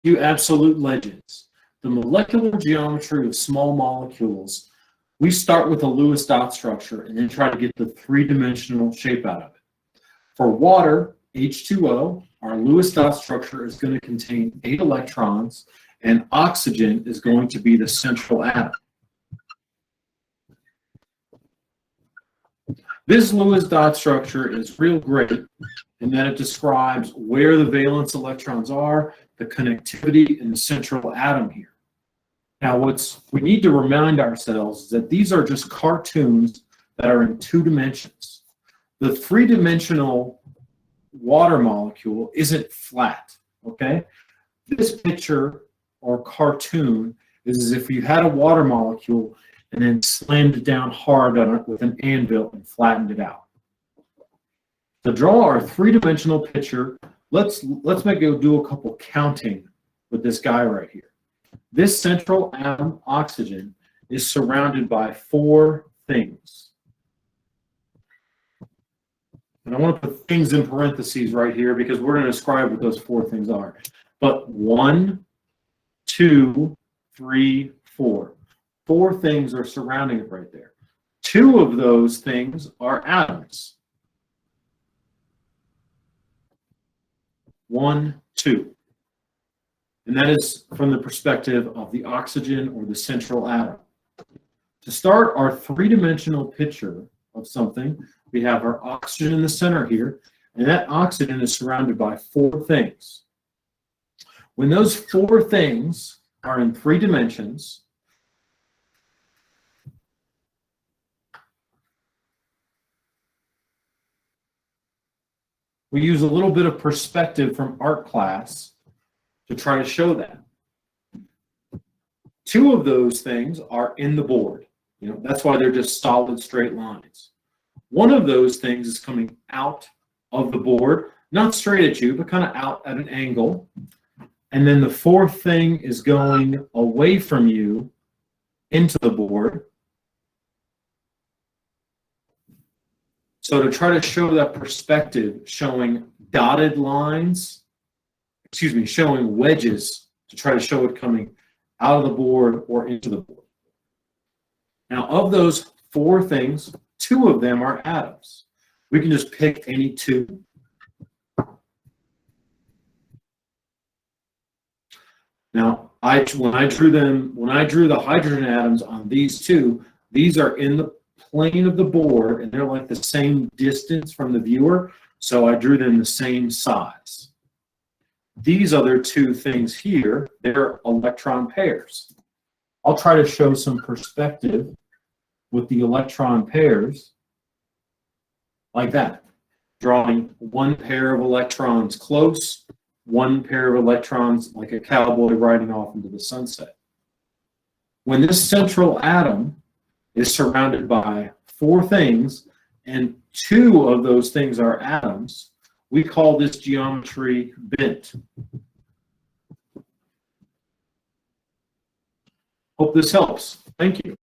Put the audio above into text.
You absolute legends. The molecular geometry of small molecules, we start with a Lewis dot structure and then try to get the three-dimensional shape out of it. For water, H2O, our Lewis dot structure is going to contain 8 electrons, and oxygen is going to be the central atom. This Lewis dot structure is real great in that it describes where the valence electrons are, the connectivity, and the central atom here. Now, we need to remind ourselves is that these are just cartoons that are in 2 dimensions. The 3-dimensional water molecule isn't flat, okay? This picture or cartoon is as if you had a water molecule and then slammed it down hard on it with an anvil and flattened it out. To draw our 3-dimensional picture, let's do a couple counting with this guy right here. This central atom, oxygen, is surrounded by 4 things. And I want to put things in parentheses right here because we're going to describe what those 4 things are. But 1, 2, 3, 4. 4 things are surrounding it right there. 2 of those things are atoms. 1, 2. And that is from the perspective of the oxygen or the central atom. To start our 3-dimensional picture of something, we have our oxygen in the center here, and that oxygen is surrounded by 4 things. When those 4 things are in 3 dimensions, we use a little bit of perspective from art class to try to show that. 2 of those things are in the board. That's why they're just solid straight lines. 1 of those things is coming out of the board, not straight at you, but kind of out at an angle. And then the 4th thing is going away from you into the board. So to try to show that perspective, showing dotted lines, showing wedges to try to show it coming out of the board or into the board. Now, of those 4 things, 2 of them are atoms. We can just pick any 2. Now, when I drew the hydrogen atoms on these 2, these are in the plane of the board, and they're like the same distance from the viewer, so I drew them the same size. These other 2 things here, they're electron pairs. I'll try to show some perspective with the electron pairs like that, drawing 1 pair of electrons close, 1 pair of electrons like a cowboy riding off into the sunset. When this central atom is surrounded by 4 things, and 2 of those things are atoms, we call this geometry bent. Hope this helps. Thank you.